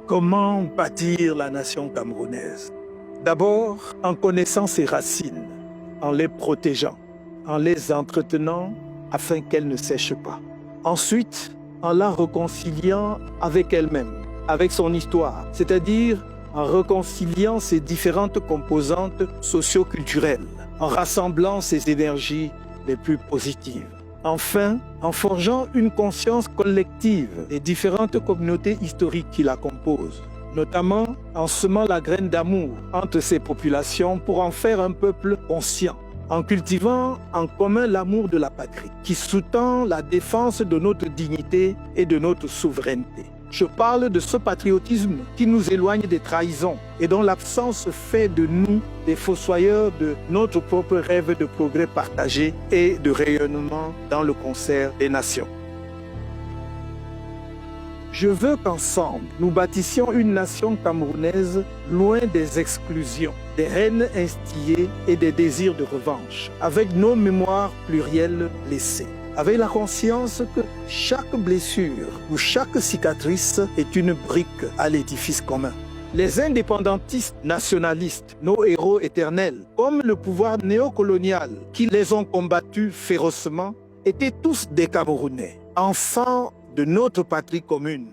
Comment bâtir la nation camerounaise? D'abord, en connaissant ses racines, en les protégeant, en les entretenant afin qu'elles ne sèchent pas. Ensuite, en la réconciliant avec elle-même, avec son histoire, c'est-à-dire en réconciliant ses différentes composantes socio-culturelles, en rassemblant ses énergies les plus positives. Enfin, en forgeant une conscience collective des différentes communautés historiques qui la composent, notamment en semant la graine d'amour entre ces populations pour en faire un peuple conscient, en cultivant en commun l'amour de la patrie, qui sous-tend la défense de notre dignité et de notre souveraineté. Je parle de ce patriotisme qui nous éloigne des trahisons et dont l'absence fait de nous des fossoyeurs de notre propre rêve de progrès partagé et de rayonnement dans le concert des nations. Je veux qu'ensemble, nous bâtissions une nation camerounaise loin des exclusions, des haines instillées et des désirs de revanche, avec nos mémoires plurielles laissées, avec la conscience que chaque blessure ou chaque cicatrice est une brique à l'édifice commun. Les indépendantistes nationalistes, nos héros éternels, comme le pouvoir néocolonial qui les ont combattus férocement, étaient tous des Camerounais, enfants de notre patrie commune.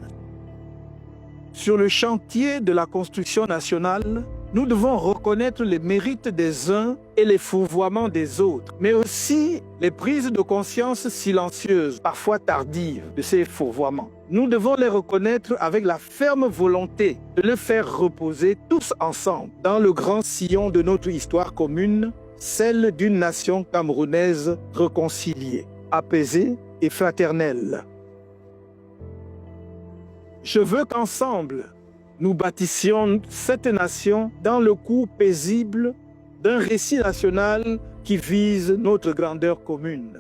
Sur le chantier de la construction nationale, nous devons reconnaître les mérites des uns et les fourvoiements des autres, mais aussi les prises de conscience silencieuses, parfois tardives, de ces fourvoiements. Nous devons les reconnaître avec la ferme volonté de les faire reposer tous ensemble dans le grand sillon de notre histoire commune, celle d'une nation camerounaise réconciliée, apaisée et fraternelle. Je veux qu'ensemble, nous bâtissions cette nation dans le cours paisible d'un récit national qui vise notre grandeur commune.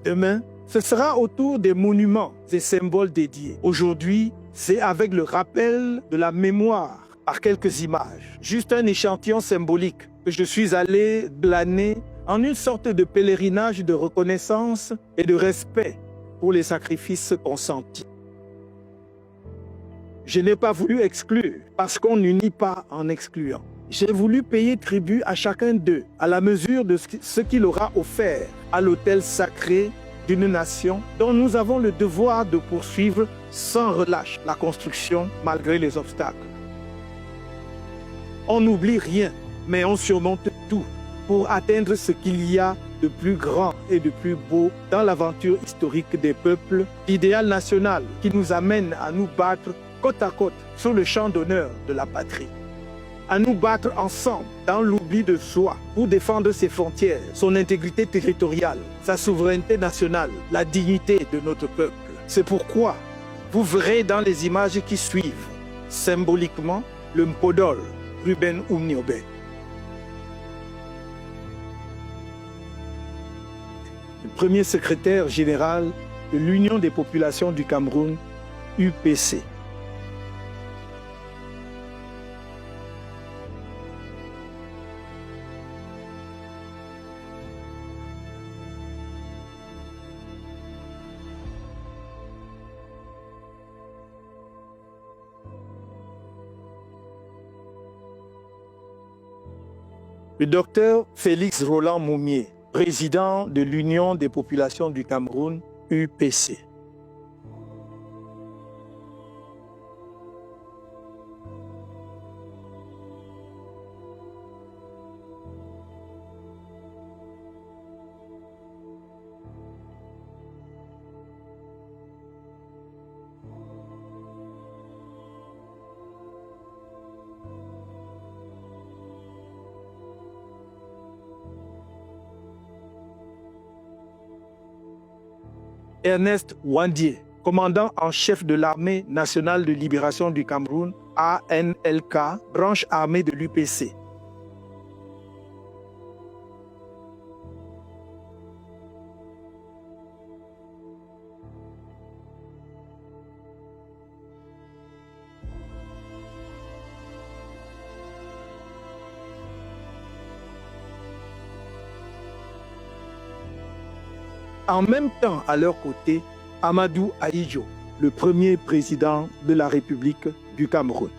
Demain, ce sera autour des monuments et symboles dédiés. Aujourd'hui, c'est avec le rappel de la mémoire par quelques images, juste un échantillon symbolique que je suis allé glaner en une sorte de pèlerinage de reconnaissance et de respect pour les sacrifices consentis. Je n'ai pas voulu exclure, parce qu'on n'unit pas en excluant. J'ai voulu payer tribut à chacun d'eux, à la mesure de ce qu'il aura offert à l'autel sacré d'une nation dont nous avons le devoir de poursuivre sans relâche la construction malgré les obstacles. On n'oublie rien, mais on surmonte tout pour atteindre ce qu'il y a de plus grand et de plus beau dans l'aventure historique des peuples, l'idéal national qui nous amène à nous battre côte à côte sur le champ d'honneur de la patrie. À nous battre ensemble dans l'oubli de soi pour défendre ses frontières, son intégrité territoriale, sa souveraineté nationale, la dignité de notre peuple. C'est pourquoi vous verrez dans les images qui suivent, symboliquement, le Mpodol, Ruben Umniobé. Le premier secrétaire général de l'Union des populations du Cameroun, UPC. Le docteur Félix Roland Moumié, président de l'Union des populations du Cameroun, UPC. Ernest Wandié, commandant en chef de l'Armée nationale de libération du Cameroun, ANLK, branche armée de l'UPC. En même temps, à leur côté, Amadou Ahidjo, le premier président de la République du Cameroun.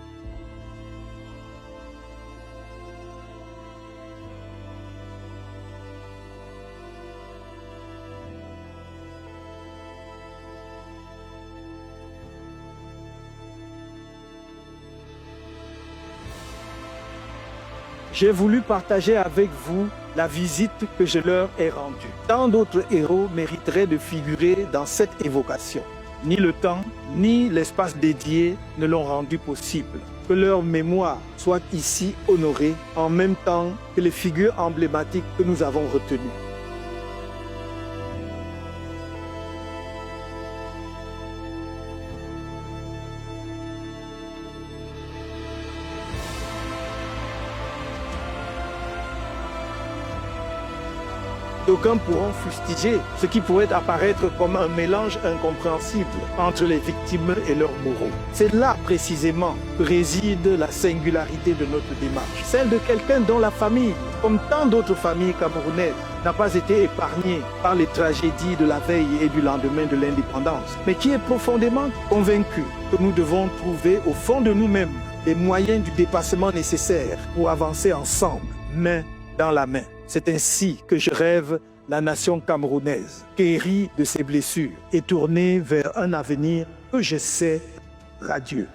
J'ai voulu partager avec vous la visite que je leur ai rendue. Tant d'autres héros mériteraient de figurer dans cette évocation. Ni le temps, ni l'espace dédié ne l'ont rendu possible. Que leur mémoire soit ici honorée en même temps que les figures emblématiques que nous avons retenues. D'aucuns pourront fustiger ce qui pourrait apparaître comme un mélange incompréhensible entre les victimes et leurs bourreaux. C'est là précisément que réside la singularité de notre démarche. Celle de quelqu'un dont la famille, comme tant d'autres familles camerounaises, n'a pas été épargnée par les tragédies de la veille et du lendemain de l'indépendance, mais qui est profondément convaincu que nous devons trouver au fond de nous-mêmes les moyens du dépassement nécessaire pour avancer ensemble, main dans la main. C'est ainsi que je rêve la nation camerounaise, guérie de ses blessures et tournée vers un avenir que je sais radieux.